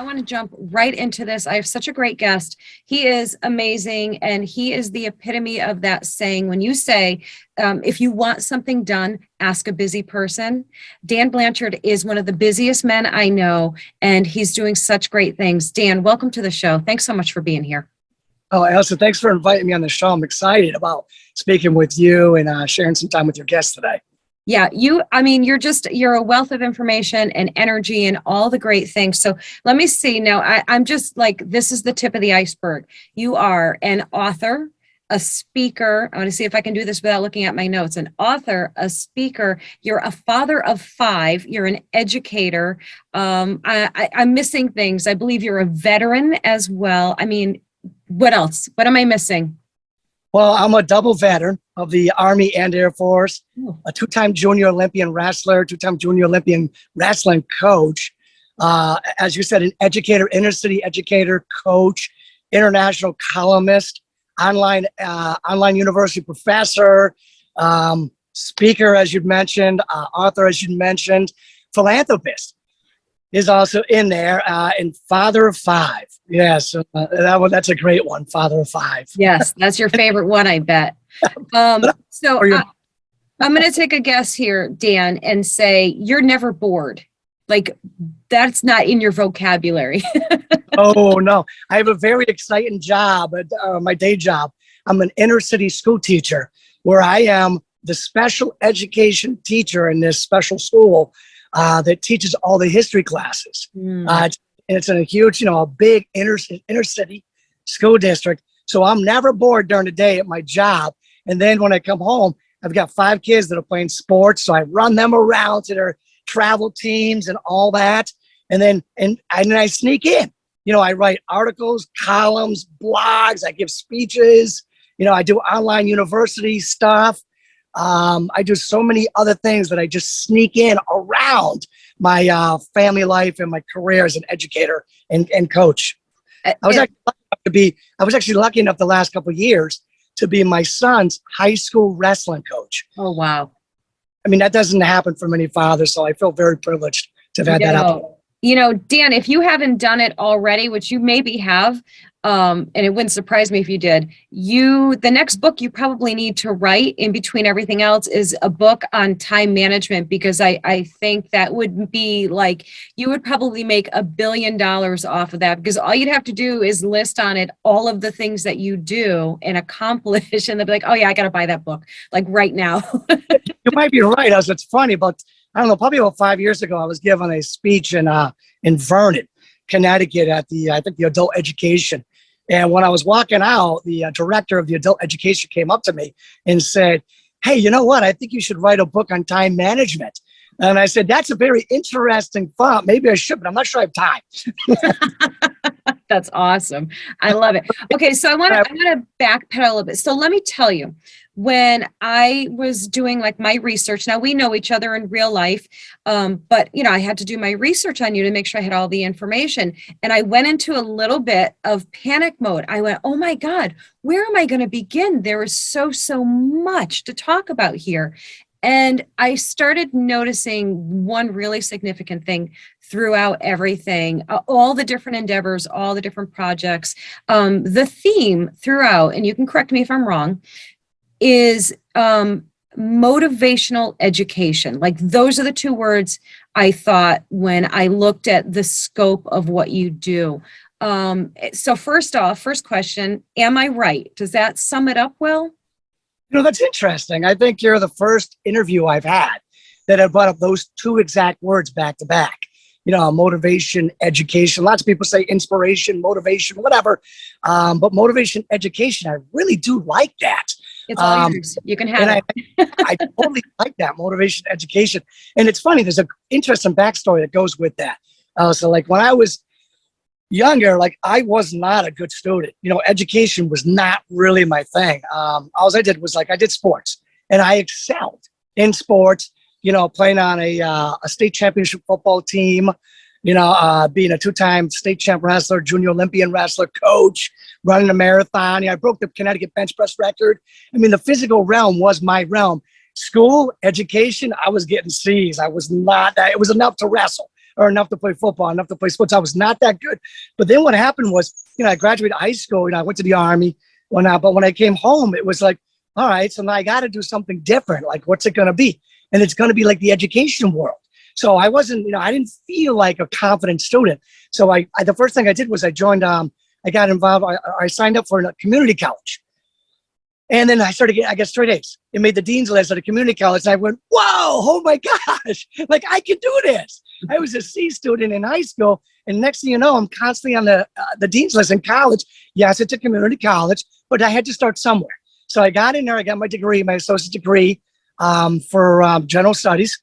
want to jump right into this. I have such a great guest. He is amazing, and he is the epitome of that saying. When you say, if you want something done, ask a busy person. Dan Blanchard is one of the busiest men I know, and he's doing such great things. Dan, welcome to the show. Thanks so much for being here. Oh, Elsa, thanks for inviting me on the show. I'm excited about speaking with you and sharing some time with your guests today. Yeah, you're a wealth of information and energy and all the great things. So let me see. Now, I'm just like, this is the tip of the iceberg. You are an author, a speaker. I want to see if I can do this without looking at my notes. An author, a speaker. You're a father of 5. You're an educator. I'm missing things. I believe you're a veteran as well. I mean, what else? What am I missing? Well, I'm a double veteran of the Army and Air Force, a 2-time junior Olympian wrestler, 2-time junior Olympian wrestling coach. As you said, an educator, inner city educator, coach, international columnist, online university professor, speaker, as you'd mentioned, author, as you mentioned, philanthropist is also in there, and father of 5. Yes, that's a great one, father of 5. Yes, that's your favorite one, I bet. So I'm going to take a guess here, Dan, and say you're never bored. Like, that's not in your vocabulary. Oh, no. I have a very exciting job, my day job. I'm an inner city school teacher where I am the special education teacher in this special school that teaches all the history classes. It's in a huge, a big inner city school district. So I'm never bored during the day at my job. And then when I come home, I've got 5 kids that are playing sports. So I run them around to their travel teams and all that. And then I sneak in. I write articles, columns, blogs. I give speeches. I do online university stuff. I do so many other things that I just sneak in around my family life and my career as an educator and coach. I was actually lucky enough the last couple of years to be my son's high school wrestling coach. Oh, wow. I mean, that doesn't happen for many fathers, so I feel very privileged to have had that happen. Dan, if you haven't done it already, which you maybe have, and it wouldn't surprise me if you did, the next book you probably need to write in between everything else is a book on time management, because I think that would be like, you would probably make $1 billion off of that, because all you'd have to do is list on it all of the things that you do and accomplish, and they'll be like, oh yeah, I got to buy that book like right now. You might be right, Elsa. It's funny, but I don't know, probably about 5 years ago, I was given a speech in Vernon, Connecticut at the adult education. And when I was walking out, the director of the adult education came up to me and said, hey, you know what? I think you should write a book on time management. And I said, that's a very interesting thought. Maybe I should, but I'm not sure I have time. That's awesome. I love it. Okay, so I want to backpedal a little bit. So let me tell you, when I was doing like my research, now we know each other in real life, but I had to do my research on you to make sure I had all the information. And I went into a little bit of panic mode. I went, oh my God, where am I going to begin? There is so much to talk about here. And I started noticing one really significant thing throughout everything, all the different endeavors, all the different projects. The theme throughout, and you can correct me if I'm wrong, is motivational education. Like, those are the 2 words I thought when I looked at the scope of what you do. So first question, am I right? Does that sum it up well? That's interesting. I think you're the first interview I've had that have brought up those 2 exact words back to back. Motivation, education. Lots of people say inspiration, motivation, whatever. But motivation, education, I really do like that. It's all yours. You can have it. I totally like that, motivation, education. And it's funny, there's an interesting backstory that goes with that. So like when I was younger, like I was not a good student. Education was not really my thing. All I did was I did sports, and I excelled in sports, playing on a state championship football team, being a 2-time state champ wrestler, junior Olympian wrestler, coach, running a marathon. I broke the Connecticut bench press record. I mean, the physical realm was my realm. School, education, I was getting C's. I was not, it was enough to wrestle. or enough to play football, enough to play sports. I was not that good. But then what happened was, I graduated high school, I went to the Army, whatnot. But when I came home, it was like, all right, so now I got to do something different. Like, what's it going to be? And it's going to be like the education world. So I wasn't, I didn't feel like a confident student. So I the first thing I did was I joined, I got involved, I signed up for a community college. And then I got straight A's. It made the dean's list at a community college. And I went, whoa, oh my gosh, like I can do this. I was a C student in high school. And next thing you know, I'm constantly on the dean's list in college. Yes, it's a community college, but I had to start somewhere. So I got in there, I got my degree, my associate degree for general studies,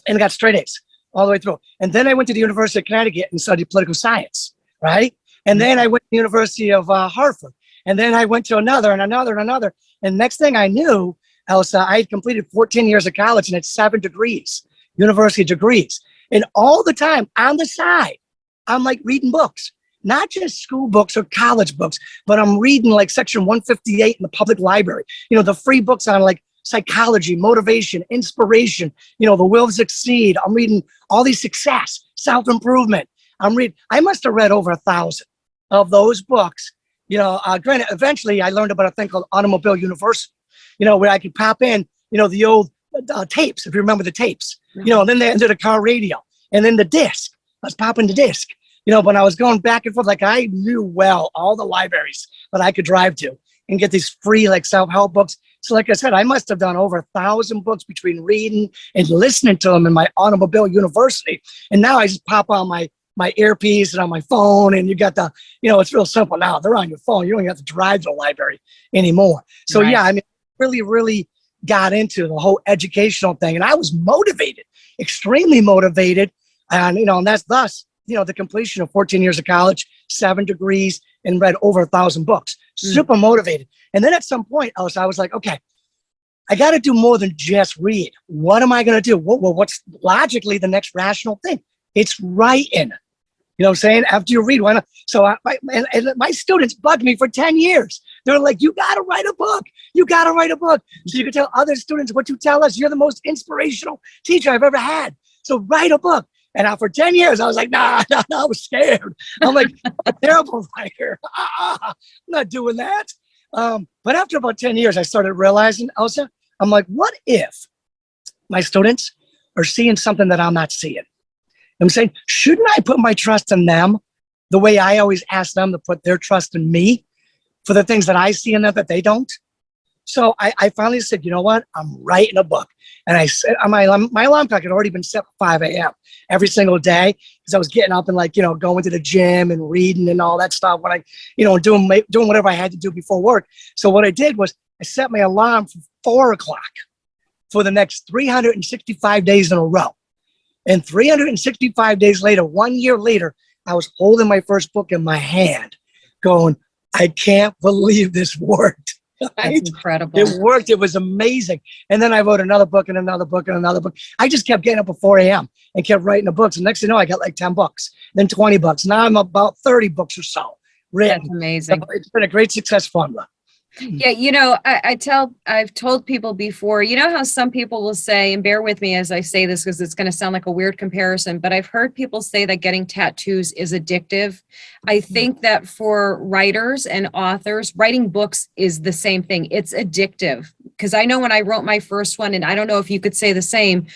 and got straight A's all the way through. And then I went to the University of Connecticut and studied political science, right? And then I went to the University of Hartford. And then I went to another and another and another. And next thing I knew, Elsa, I had completed 14 years of college and had 7 degrees, university degrees. And all the time on the side, I'm like reading books, not just school books or college books, but I'm reading like section 158 in the public library, the free books on like psychology, motivation, inspiration, the will to succeed. I'm reading all these success, self-improvement. I must have read over 1,000 of those books. Granted, eventually I learned about a thing called Automobile University, where I could pop in, the old tapes, if you remember the tapes, and then they entered a car radio and then the disc. I was popping the disc, when I was going back and forth, like I knew well all the libraries that I could drive to and get these free like self-help books. So like I said, I must have done over 1,000 books between reading and listening to them in my Automobile University. And now I just pop on my earpiece and on my phone, and you got it's real simple now. They're on your phone. You don't even have to drive to the library anymore. So right. Yeah, really, really got into the whole educational thing, and I was motivated, extremely motivated. And, and that's thus, the completion of 14 years of college, 7 degrees, and read over 1,000 books, super motivated. And then at some point, I was like, okay, I got to do more than just read. What am I going to do? Well, what's logically the next rational thing? It's writing. You know what I'm saying? After you read, why not? So my students bugged me for 10 years. They're like, you got to write a book. You got to write a book. So you can tell other students what you tell us. You're the most inspirational teacher I've ever had. So write a book. And for 10 years, I was like, nah, I was scared. I'm like, a terrible writer. I'm not doing that. But after about 10 years, I started realizing, Elsa, I'm like, what if my students are seeing something that I'm not seeing? I'm saying, shouldn't I put my trust in them the way I always ask them to put their trust in me for the things that I see in them that they don't? So I finally said, you know what? I'm writing a book. And I said, my alarm clock had already been set for 5 a.m. every single day because I was getting up and going to the gym and reading and all that stuff when I, doing whatever I had to do before work. So what I did was I set my alarm for 4 o'clock for the next 365 days in a row. And 365 days later, 1 year later, I was holding my first book in my hand going, I can't believe this worked. Right? That's incredible. It worked. It was amazing. And then I wrote another book and another book and another book. I just kept getting up at 4 a.m. and kept writing the books. And next thing you know, I got like 10 books, then 20 books. Now I'm about 30 books or so written. That's amazing. It's been a great success formula. Yeah, I've told people before, how some people will say, and bear with me as I say this because it's going to sound like a weird comparison, but I've heard people say that getting tattoos is addictive. I think that for writers and authors, writing books is the same thing. It's addictive because I know when I wrote my first one, and I don't know if you could say the same,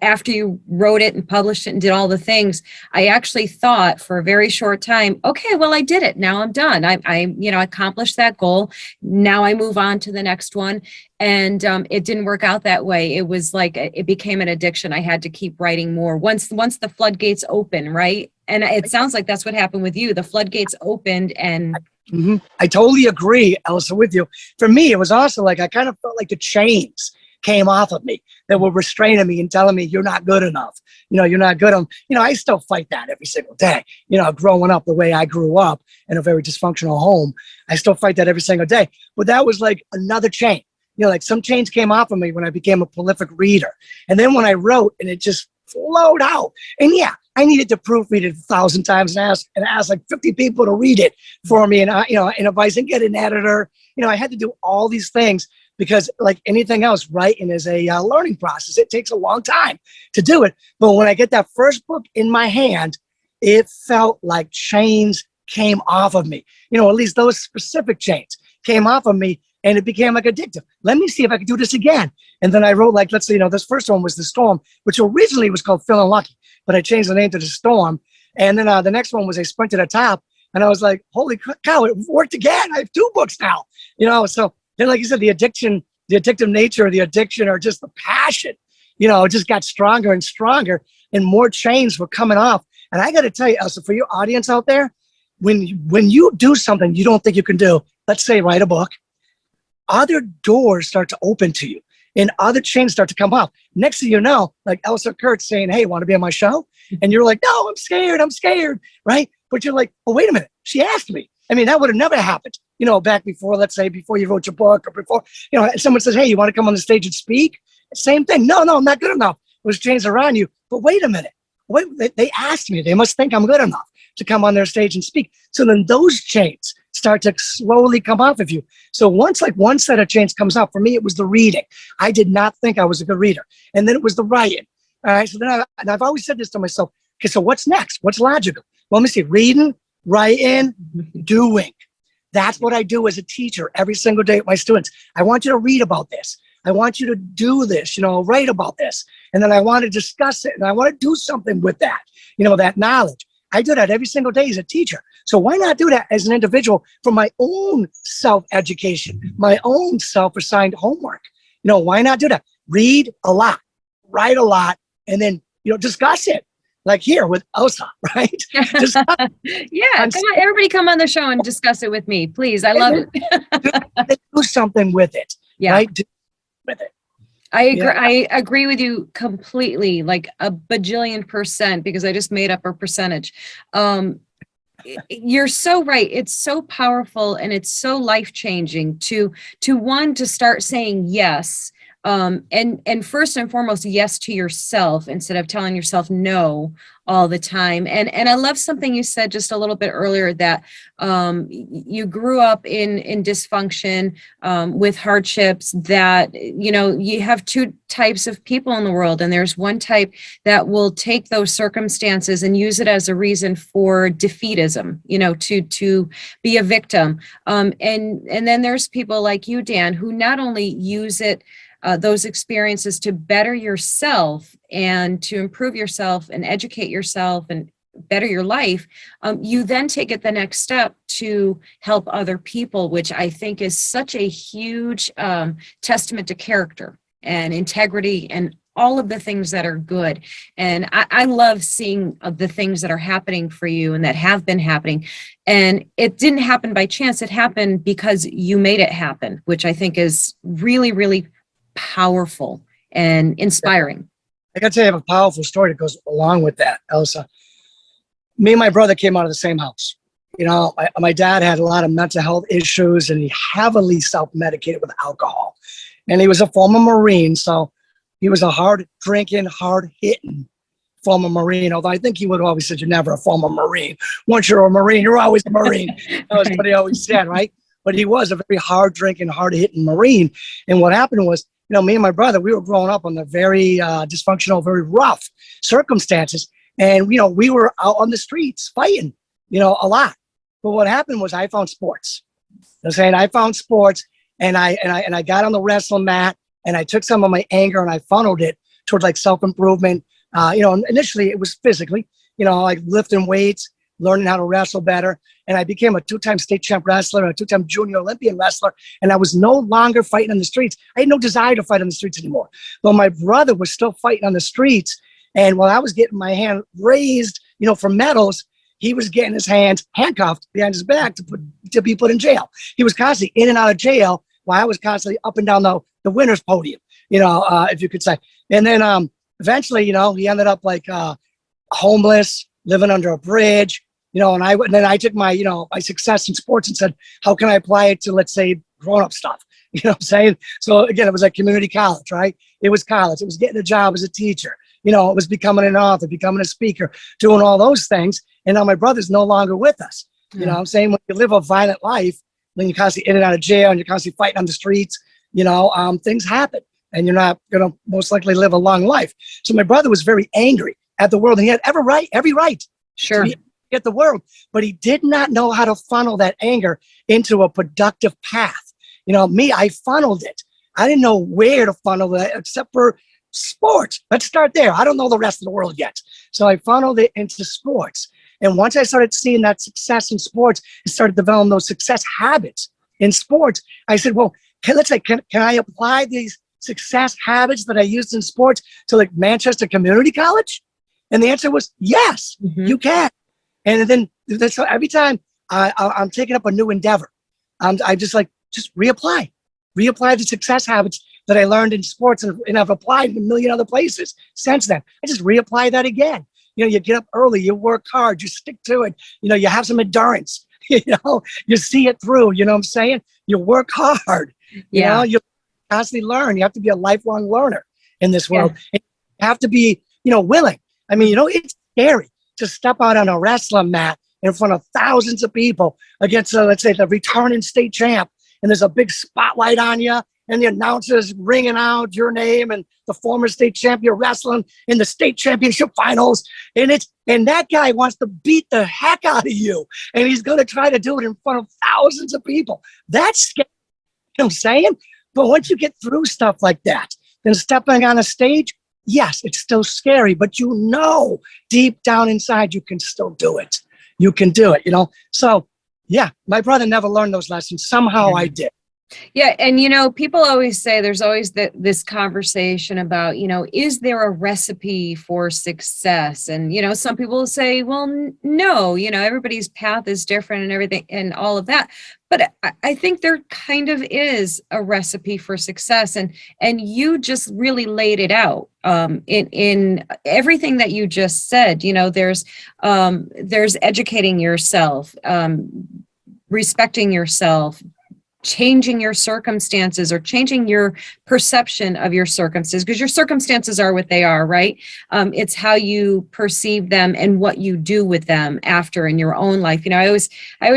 after you wrote it and published it and did all the things, I actually thought for a very short time, okay, well, I did it. Now I'm done. I accomplished that goal. Now I move on to the next one. And it didn't work out that way. It was like, it became an addiction. I had to keep writing more once the floodgates open, right? And it sounds like that's what happened with you. The floodgates opened and... Mm-hmm. I totally agree, Elsa, with you. For me, it was also like, I kind of felt like the chains came off of me that were restraining me and telling me you're not good enough. You're not good on, I still fight that every single day. Growing up the way I grew up in a very dysfunctional home, I still fight that every single day. But that was like another chain. Like some chains came off of me when I became a prolific reader. And then when I wrote and it just flowed out. And yeah, I needed to proofread it 1,000 times and ask like 50 people to read it for me and, and advice and get an editor. I had to do all these things. because like anything else, writing is a learning process. It takes a long time to do it. But when I get that first book in my hand, it felt like chains came off of me. At least those specific chains came off of me, and it became like addictive. Let me see if I can do this again. And then I wrote, like, let's say, this first one was The Storm, which originally was called Feeling Lucky, but I changed the name to The Storm. And then the next one was A Sprint to the Top. And I was like, holy cow, it worked again. I have 2 books now, So then, like you said, the addictive nature of the addiction, or just the passion, it just got stronger and stronger, and more chains were coming off. And I got to tell you, Elsa, for your audience out there, when you do something you don't think you can do, let's say write a book, other doors start to open to you and other chains start to come off. Next thing you know, like Elsa Kurtz saying, hey, want to be on my show? And you're like, no, I'm scared, right? But you're like, oh, wait a minute. She asked me. I mean, that would have never happened, back before, let's say, before you wrote your book, or before, and someone says, hey, you want to come on the stage and speak? Same thing. No, I'm not good enough. There's chains around you. But wait a minute. They asked me. They must think I'm good enough to come on their stage and speak. So then those chains start to slowly come off of you. So once like one set of chains comes off, for me, it was the reading. I did not think I was a good reader. And then it was the writing. All right. So then I've always said this to myself. Okay, so what's next? What's logical? Well, let me see. Reading, writing, doing. That's what I do as a teacher every single day with my students. I want you to read about this. I want you to do this, write about this. And then I want to discuss it, and I want to do something with that, that knowledge. I do that every single day as a teacher. So why not do that as an individual for my own self-education, my own self-assigned homework? Why not do that? Read a lot, write a lot, and then, discuss it. Like here with Elsa, right? Yeah, come on, everybody come on the show and discuss it with me, please. I love it. Do something with it, right? Do with it. I agree. Yeah. I agree with you completely, like a bajillion %, because I just made up a percentage. You're so right. It's so powerful, and it's so life-changing to start saying yes. And first and foremost, yes to yourself instead of telling yourself no all the time. And I love something you said just a little bit earlier, that you grew up in dysfunction, with hardships, that, you have 2 types of people in the world. And there's one type that will take those circumstances and use it as a reason for defeatism, to be a victim. And then there's people like you, Dan, who not only use it, those experiences to better yourself and to improve yourself and educate yourself and better your life, you then take it the next step to help other people, which I think is such a huge testament to character and integrity and all of the things that are good. And I love seeing the things that are happening for you and that have been happening. And it didn't happen by chance. It happened because you made it happen, which I think is really, really powerful and inspiring. I got to tell you, I have a powerful story that goes along with that, Elsa. Me and my brother came out of the same house. My dad had a lot of mental health issues, and he heavily self-medicated with alcohol. And he was a former Marine, so he was a hard-drinking, hard-hitting former Marine, although I think he would have always said, you're never a former Marine. Once you're a Marine, you're always a Marine. That was what he always said, right? But he was a very hard-drinking, hard-hitting Marine. And what happened was, me and my brother, we were growing up under very dysfunctional, very rough circumstances. And, we were out on the streets fighting, a lot. But what happened was I found sports. I found sports, and I got on the wrestling mat, and I took some of my anger and I funneled it towards like self-improvement. Initially it was physically, like lifting weights, learning how to wrestle better. And I became a 2-time state champ wrestler, a 2-time junior Olympian wrestler. And I was no longer fighting on the streets. I had no desire to fight on the streets anymore. But my brother was still fighting on the streets. And while I was getting my hand raised, for medals, he was getting his hands handcuffed behind his back to be put in jail. He was constantly in and out of jail while I was constantly up and down the winner's podium, if you could say. And then eventually, he ended up like homeless, living under a bridge. And then I took my, my success in sports and said, how can I apply it to, let's say, grown-up stuff? You know what I'm saying? So again, it was like community college, right? It was college. It was getting a job as a teacher. It was becoming an author, becoming a speaker, doing all those things. And now my brother's no longer with us. You know what I'm saying? When you live a violent life, when you're constantly in and out of jail and you're constantly fighting on the streets, things happen and you're not going to most likely live a long life. So my brother was very angry at the world, and he had every right Sure. to be at the world, but he did not know how to funnel that anger into a productive path. Me, I funneled it. I didn't know where to funnel it except for sports. Let's start there. I don't know the rest of the world yet. So I funneled it into sports. And once I started seeing that success in sports and started developing those success habits in sports, I said, well, can I apply these success habits that I used in sports to like Manchester Community College? And the answer was yes, you can. And then so every time I'm taking up a new endeavor, I just reapply the success habits that I learned in sports, and I've applied in a million other places since then. I just reapply that again. You get up early, you work hard, you stick to it. You have some endurance. You see it through. You know what I'm saying? You work hard. You constantly learn. You have to be a lifelong learner in this world. Yeah. You have to be, willing. I mean, it's scary to step out on a wrestling mat in front of thousands of people against, let's say, the returning state champ, and there's a big spotlight on you, and the announcer's ringing out your name and the former state champion wrestling in the state championship finals, and that guy wants to beat the heck out of you, and he's going to try to do it in front of thousands of people. That's scary. You know what I'm saying? But once you get through stuff like that, then stepping on a stage, yes, it's still scary, but deep down inside, you can still do it. You can do it, So, yeah, my brother never learned those lessons. Somehow I did. Yeah. And, people always say there's always this conversation about, is there a recipe for success? And, some people say, well, no, everybody's path is different and everything and all of that. But I think there kind of is a recipe for success. And you just really laid it out in everything that you just said. There's educating yourself, respecting yourself, changing your circumstances or changing your perception of your circumstances, because your circumstances are what they are, right? It's how you perceive them and what you do with them after in your own life. I always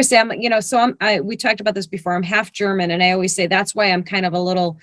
say, we talked about this before. I'm half German, and I always say that's why I'm kind of a little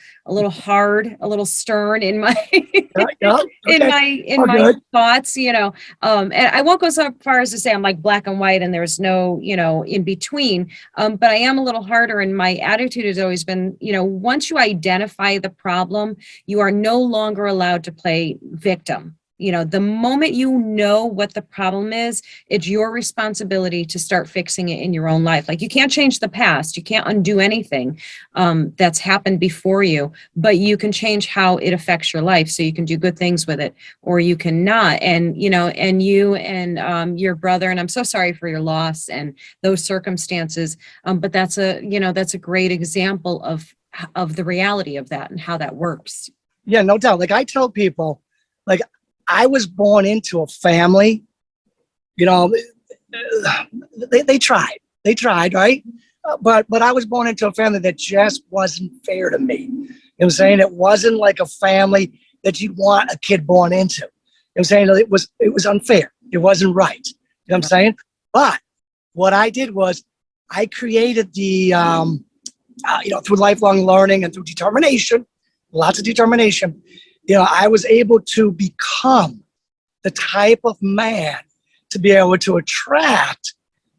hard, a little stern in my in my thoughts. And I won't go so far as to say I'm like black and white and there's no in between. But I am a little harder, and my attitude has always been, once you identify the problem, you are no longer allowed to play victim. The moment you know what the problem is, it's your responsibility to start fixing it in your own life. Like, you can't change the past. You can't undo anything that's happened before you, but you can change how it affects your life. So you can do good things with it, or you cannot. And, and you and your brother, and I'm so sorry for your loss and those circumstances. But that's a great example of the reality of that and how that works. Yeah, no doubt. Like, I tell people, like, I was born into a family, they tried, right? But I was born into a family that just wasn't fair to me. You know what I'm saying? It wasn't like a family that you'd want a kid born into. You know what I'm saying? It was unfair. It wasn't right. You know what I'm saying? But what I did was I created the, through lifelong learning and through determination, lots of determination, I was able to become the type of man to be able to attract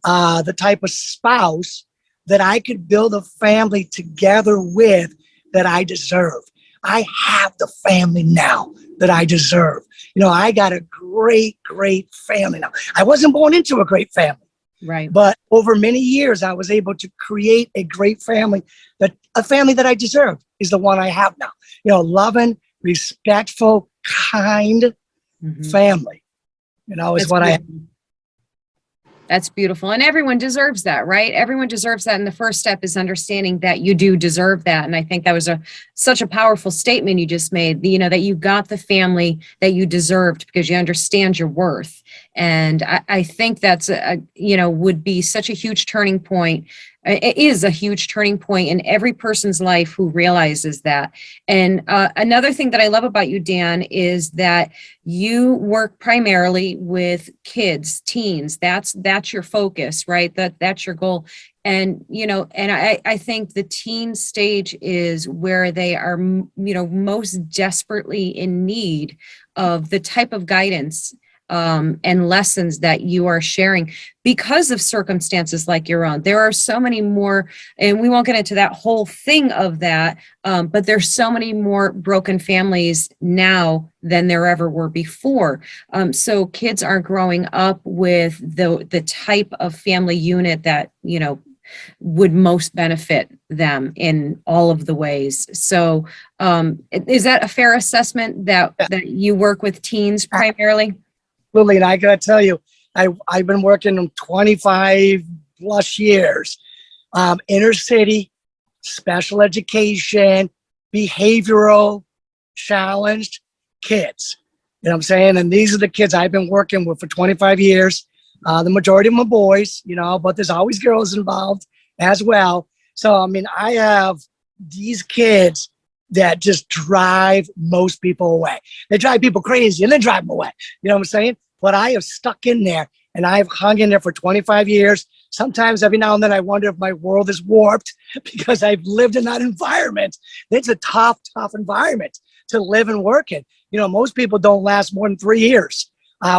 the type of spouse that I could build a family together with that I deserve. I have the family now that I deserve. I got a great, great family now. I wasn't born into a great family. Right. But over many years, I was able to create a great family, a family that I deserved is the one I have now. Loving, respectful, kind family, is what I have. That's beautiful. And everyone deserves that, right? Everyone deserves that. And the first step is understanding that you do deserve that. And I think that was such a powerful statement you just made, that you got the family that you deserved because you understand your worth. And I think that's would be such a huge turning point It is a huge turning point in every person's life who realizes that. And another thing that I love about you, Dan, is that you work primarily with kids, teens. That's your focus, right? That's your goal. And, and I think the teen stage is where they are, most desperately in need of the type of guidance and lessons that you are sharing because of circumstances like your own. There are so many more, and we won't get into that whole thing of that, but there's so many more broken families now than there ever were before. So kids are growing up with the type of family unit that, would most benefit them in all of the ways. So is that a fair assessment that you work with teens primarily? Absolutely. And I got to tell you, I've been working 25 plus years, inner city, special education, behavioral challenged kids. You know what I'm saying? And these are the kids I've been working with for 25 years. The majority of them are boys, but there's always girls involved as well. So, I mean, I have these kids that just drive most people away. They drive people crazy and then drive them away. You know what I'm saying? But I have stuck in there and I've hung in there for 25 years. Sometimes every now and then I wonder if my world is warped because I've lived in that environment. It's a tough environment to live and work in. Most people don't last more than 3 years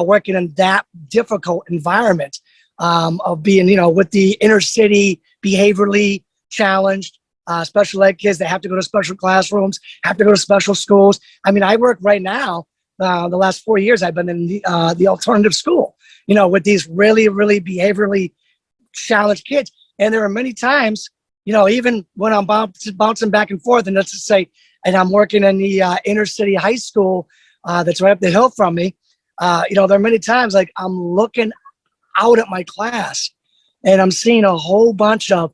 working in that difficult environment of being, with the inner city, behaviorally challenged, special ed kids that have to go to special classrooms, have to go to special schools. I mean, I work right now, the last 4 years, I've been in the alternative school, with these really, really behaviorally challenged kids. And there are many times, even when I'm bouncing back and forth, and let's just say, and I'm working in the inner city high school that's right up the hill from me, there are many times like I'm looking out at my class and I'm seeing a whole bunch of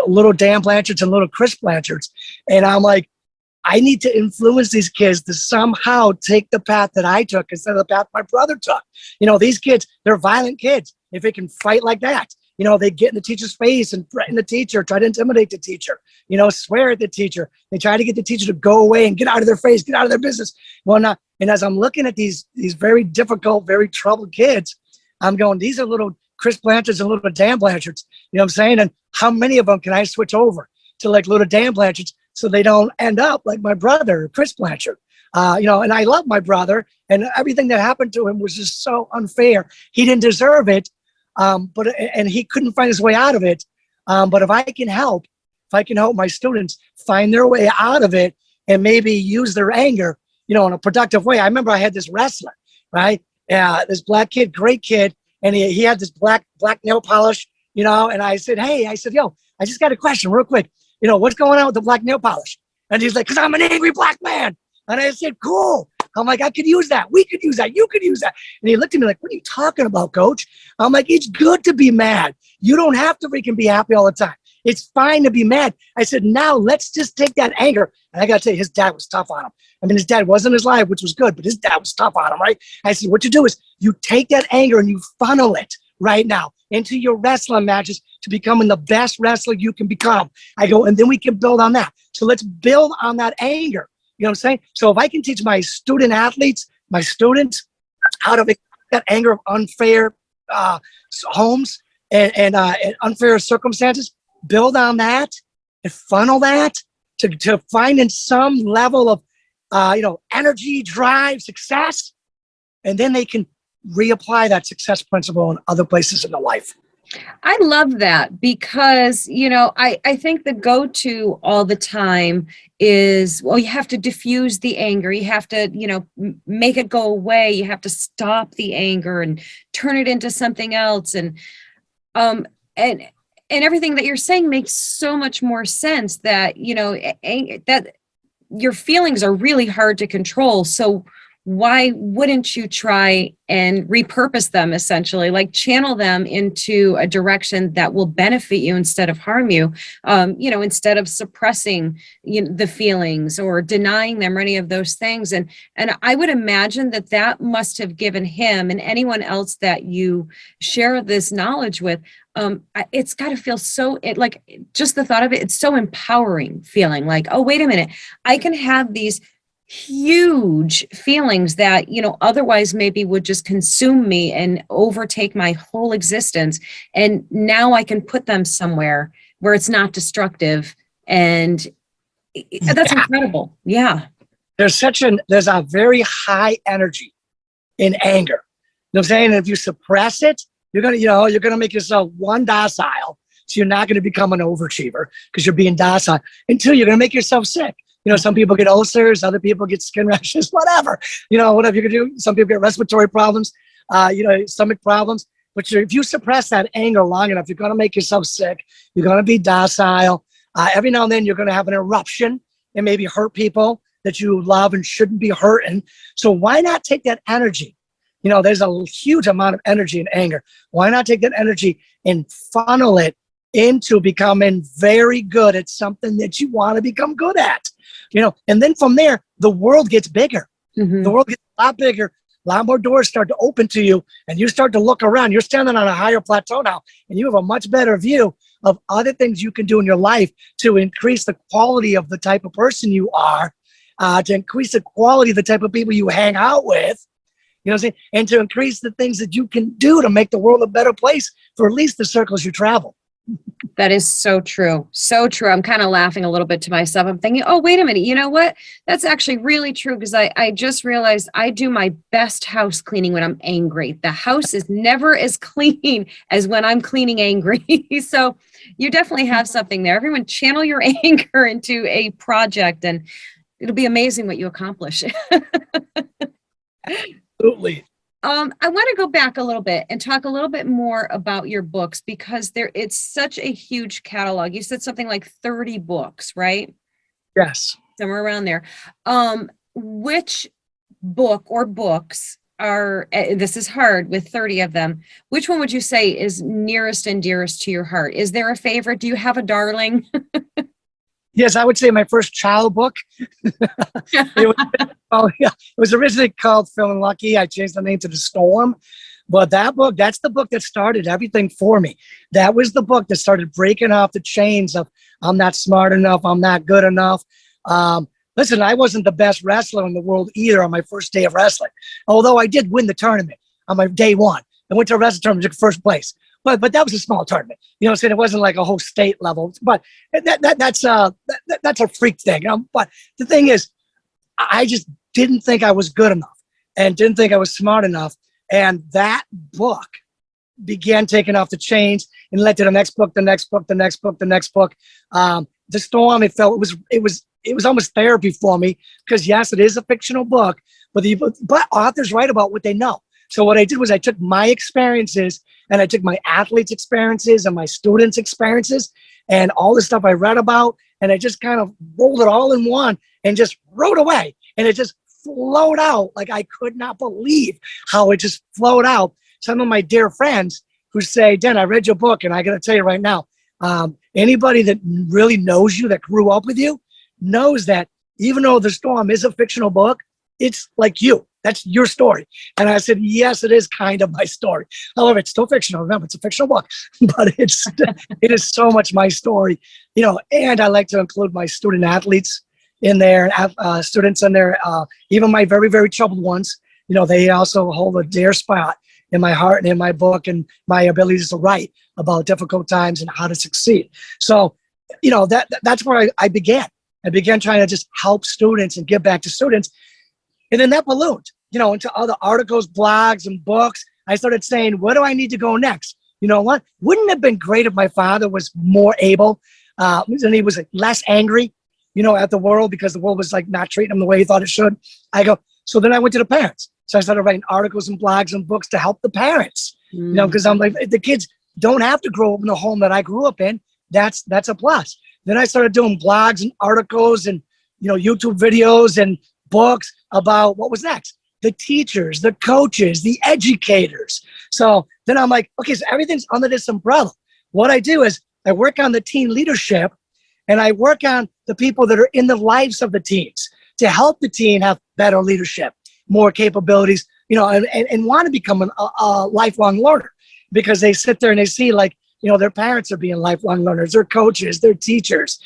little Dan Blanchards and little Chris Blanchards. And I'm like, I need to influence these kids to somehow take the path that I took instead of the path my brother took. These kids, they're violent kids. If they can fight like that, they get in the teacher's face and threaten the teacher, try to intimidate the teacher, swear at the teacher. They try to get the teacher to go away and get out of their face, get out of their business. And as I'm looking at these very difficult, very troubled kids, I'm going, these are little Chris Blanchards and little Dan Blanchards. You know what I'm saying? And how many of them can I switch over to like little Dan Blanchards so they don't end up like my brother, Chris Blanchard? And I love my brother, and everything that happened to him was just so unfair. He didn't deserve it, and he couldn't find his way out of it. But if I can help my students find their way out of it and maybe use their anger, in a productive way. I remember I had this wrestler, right? This black kid, great kid. And he had this black nail polish, and I said, yo, I just got a question real quick. What's going on with the black nail polish? And he's like, because I'm an angry black man. And I said, cool. I'm like, I could use that. We could use that. You could use that. And he looked at me like, what are you talking about, coach? I'm like, it's good to be mad. You don't have to freaking be happy all the time. It's fine to be mad. I said, now let's just take that anger. And I got to tell you, his dad was tough on him. I mean, his dad wasn't as live, which was good, but his dad was tough on him, right? I said, what you do is you take that anger and you funnel it right now into your wrestling matches to becoming the best wrestler you can become. I go, and then we can build on that. So let's build on that anger. You know what I'm saying? So if I can teach my student athletes, my students, how to make that anger of unfair homes and unfair circumstances, build on that and funnel that to finding some level of energy, drive, success, and then they can reapply that success principle in other places in their life. I love that because, I think the go-to all the time is, well, you have to diffuse the anger. You have to, make it go away. You have to stop the anger and turn it into something else. And everything that you're saying makes so much more sense that, that your feelings are really hard to control. So why wouldn't you try and repurpose them, essentially, like channel them into a direction that will benefit you instead of harm you? Instead of suppressing the feelings or denying them or any of those things. And I would imagine that that must have given him and anyone else that you share this knowledge with, it's got to feel like just the thought of it, it's so empowering feeling like, oh, wait a minute, I can have these huge feelings that, otherwise maybe would just consume me and overtake my whole existence. And now I can put them somewhere where it's not destructive. And that's incredible. Yeah. There's a very high energy in anger. You know what I'm saying? And if you suppress it, you're gonna make yourself one, docile. So you're not gonna become an overachiever because you're being docile. And two, you're gonna make yourself sick. Some people get ulcers, other people get skin rashes, whatever you can do. Some people get respiratory problems, stomach problems. But if you suppress that anger long enough, you're going to make yourself sick. You're going to be docile. Every now and then, you're going to have an eruption and maybe hurt people that you love and shouldn't be hurting. So why not take that energy? There's a huge amount of energy in anger. Why not take that energy and funnel it into becoming very good at something that you want to become good at? And then from there, the world gets bigger. Mm-hmm. The world gets a lot bigger. A lot more doors start to open to you, and you start to look around. You're standing on a higher plateau now, and you have a much better view of other things you can do in your life to increase the quality of the type of person you are, to increase the quality of the type of people you hang out with, and to increase the things that you can do to make the world a better place for at least the circles you travel. That is so true. So true. I'm kind of laughing a little bit to myself. I'm thinking, oh, wait a minute. You know what? That's actually really true, because I just realized I do my best house cleaning when I'm angry. The house is never as clean as when I'm cleaning angry. So you definitely have something there. Everyone channel your anger into a project and it'll be amazing what you accomplish. Absolutely. I want to go back a little bit and talk a little bit more about your books, because it's such a huge catalog. You said something like 30 books, right? Yes. Somewhere around there. Which book or books are, this is hard with 30 of them, which one would you say is nearest and dearest to your heart? Is there a favorite? Do you have a darling? Yes, I would say my first child book. It was originally called Feeling Lucky. I changed the name to The Storm. But that's the book that started everything for me. That was the book that started breaking off the chains of I'm not smart enough, I'm not good enough. Listen, I wasn't the best wrestler in the world either on my first day of wrestling. Although I did win the tournament on my day one. I went to a wrestling tournament, took first place. But that was a small tournament. It wasn't like a whole state level. But that's a freak thing. But the thing is, I just didn't think I was good enough and didn't think I was smart enough. And that book began taking off the chains and led to the next book, the next book, the next book, the next book. The Storm, it was almost therapy for me, because yes, it is a fictional book, but authors write about what they know. So what I did was I took my experiences, and I took my athletes' experiences and my students' experiences and all the stuff I read about, and I just kind of rolled it all in one and just wrote away. And it just flowed out. Like, I could not believe how it just flowed out. Some of my dear friends who say, Dan, I read your book, and I got to tell you right now, anybody that really knows you, that grew up with you, knows that even though The Storm is a fictional book, it's like you. That's your story. And I said, yes, it is kind of my story. However, it's still fictional. Remember, it's a fictional book, but it is so much my story, and I like to include my student athletes in there, students in there, even my very, very troubled ones. They also hold a dear spot in my heart and in my book, and my abilities to write about difficult times and how to succeed. So, that's where I began. I began trying to just help students and give back to students. And then that ballooned, into other articles, blogs, and books. I started saying, where do I need to go next? You know what? Wouldn't it have been great if my father was more able, and he was less angry, at the world, because the world was not treating him the way he thought it should? So then I went to the parents. So I started writing articles and blogs and books to help the parents, because I'm like, the kids don't have to grow up in the home that I grew up in. That's a plus. Then I started doing blogs and articles and, YouTube videos and books about what was next. the teachers, the coaches, the educators. So then I'm like, okay, so everything's under this umbrella. What I do is I work on the teen leadership, and I work on the people that are in the lives of the teens to help the teen have better leadership, more capabilities, and want to become a lifelong learner, because they sit there and they see, like, their parents are being lifelong learners, their coaches, their teachers,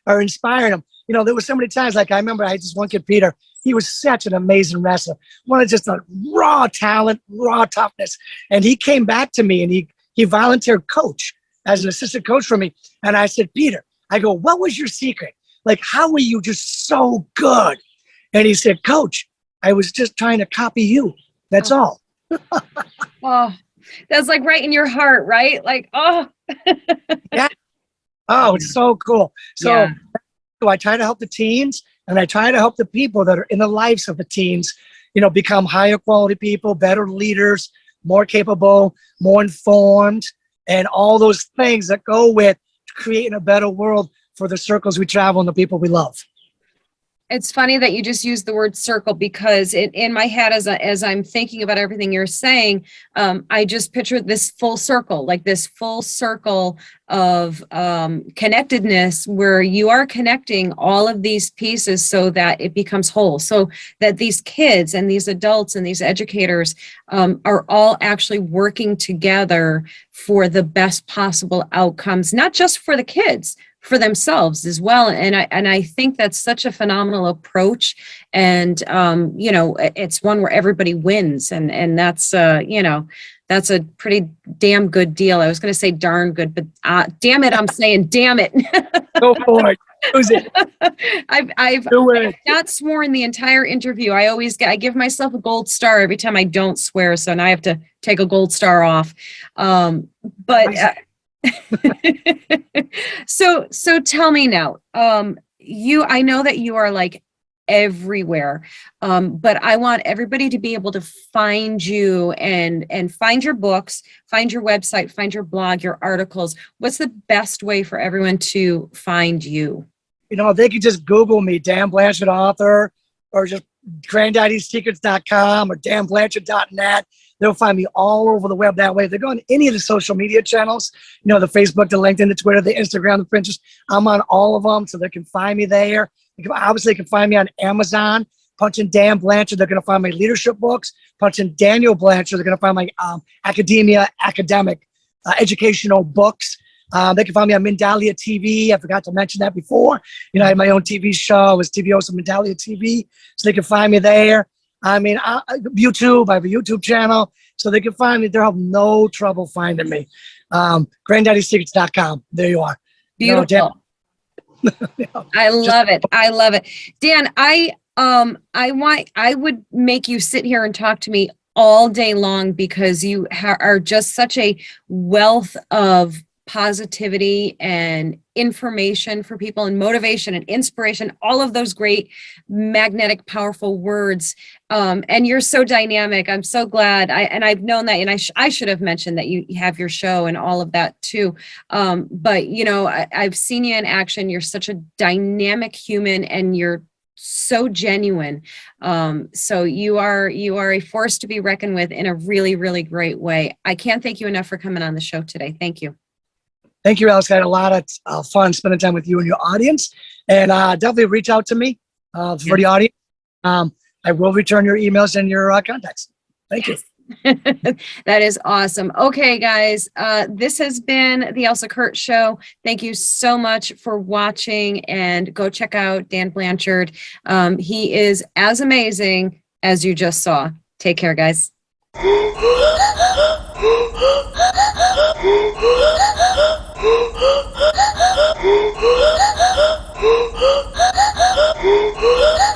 are inspiring them. There were so many times, like I remember I had this one kid, Peter. He was such an amazing wrestler, one of just a raw talent, raw toughness. And he came back to me and he volunteered coach as an assistant coach for me. And I said, Peter, I go, what was your secret? Like, how were you just so good? And he said, Coach, I was just trying to copy you. That's all. Oh, that's like right in your heart, right? Like, oh. Yeah. Oh, it's so cool. So I try to help the teens, and I try to help the people that are in the lives of the teens, become higher quality people, better leaders, more capable, more informed, and all those things that go with creating a better world for the circles we travel and the people we love. It's funny that you just used the word circle, because in my head, as I'm thinking about everything you're saying, I just pictured this full circle, like this full circle of connectedness, where you are connecting all of these pieces so that it becomes whole, so that these kids and these adults and these educators are all actually working together for the best possible outcomes, not just for the kids, for themselves as well. And I think that's such a phenomenal approach. And, it's one where everybody wins. And that's, that's a pretty damn good deal. I was going to say darn good, but damn it, I'm saying damn it. Go for it. Use it. I've not sworn the entire interview. I give myself a gold star every time I don't swear. So now I have to take a gold star off. So tell me now, I know that you are like everywhere, but I want everybody to be able to find you and find your books, find your website, find your blog, your articles. What's the best way for everyone to find you? They could just Google me, Dan Blanchard author, or just granddaddysecrets.com or danblanchard.net. They'll find me all over the web that way. If they go on any of the social media channels, the Facebook, the LinkedIn, the Twitter, the Instagram, the Pinterest, I'm on all of them, so they can find me there. They can find me on Amazon. Punch in Dan Blanchard, they're going to find my leadership books. Punch in Daniel Blanchard, they're going to find my academic, educational books. They can find me on Mindalia TV. I forgot to mention that before. I had my own TV show. I was TV host on Mindalia TV, so they can find me there. YouTube, I have a YouTube channel, so they can find me. They'll have no trouble finding me. GranddaddySecrets.com. There you are. Beautiful. I love it. I love it. Dan, I would make you sit here and talk to me all day long, because you are just such a wealth of positivity and information for people, and motivation and inspiration, all of those great, magnetic, powerful words. And you're so dynamic. I'm so glad. I've known that, and I should have mentioned that you have your show and all of that too. But I've seen you in action. You're such a dynamic human, and you're so genuine. So you are a force to be reckoned with in a really, really great way. I can't thank you enough for coming on the show today. Thank you. Thank you, Elsa. I had a lot of fun spending time with you and your audience. And definitely reach out to me for the audience. I will return your emails and your contacts. Thank you. That is awesome. Okay, guys, this has been the Elsa Kurt Show. Thank you so much for watching, and go check out Dan Blanchard. He is as amazing as you just saw. Take care, guys.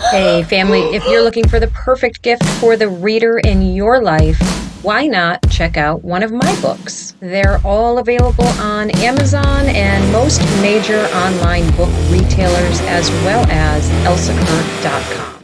Hey, family, if you're looking for the perfect gift for the reader in your life, why not check out one of my books? They're all available on Amazon and most major online book retailers, as well as elsakurt.com.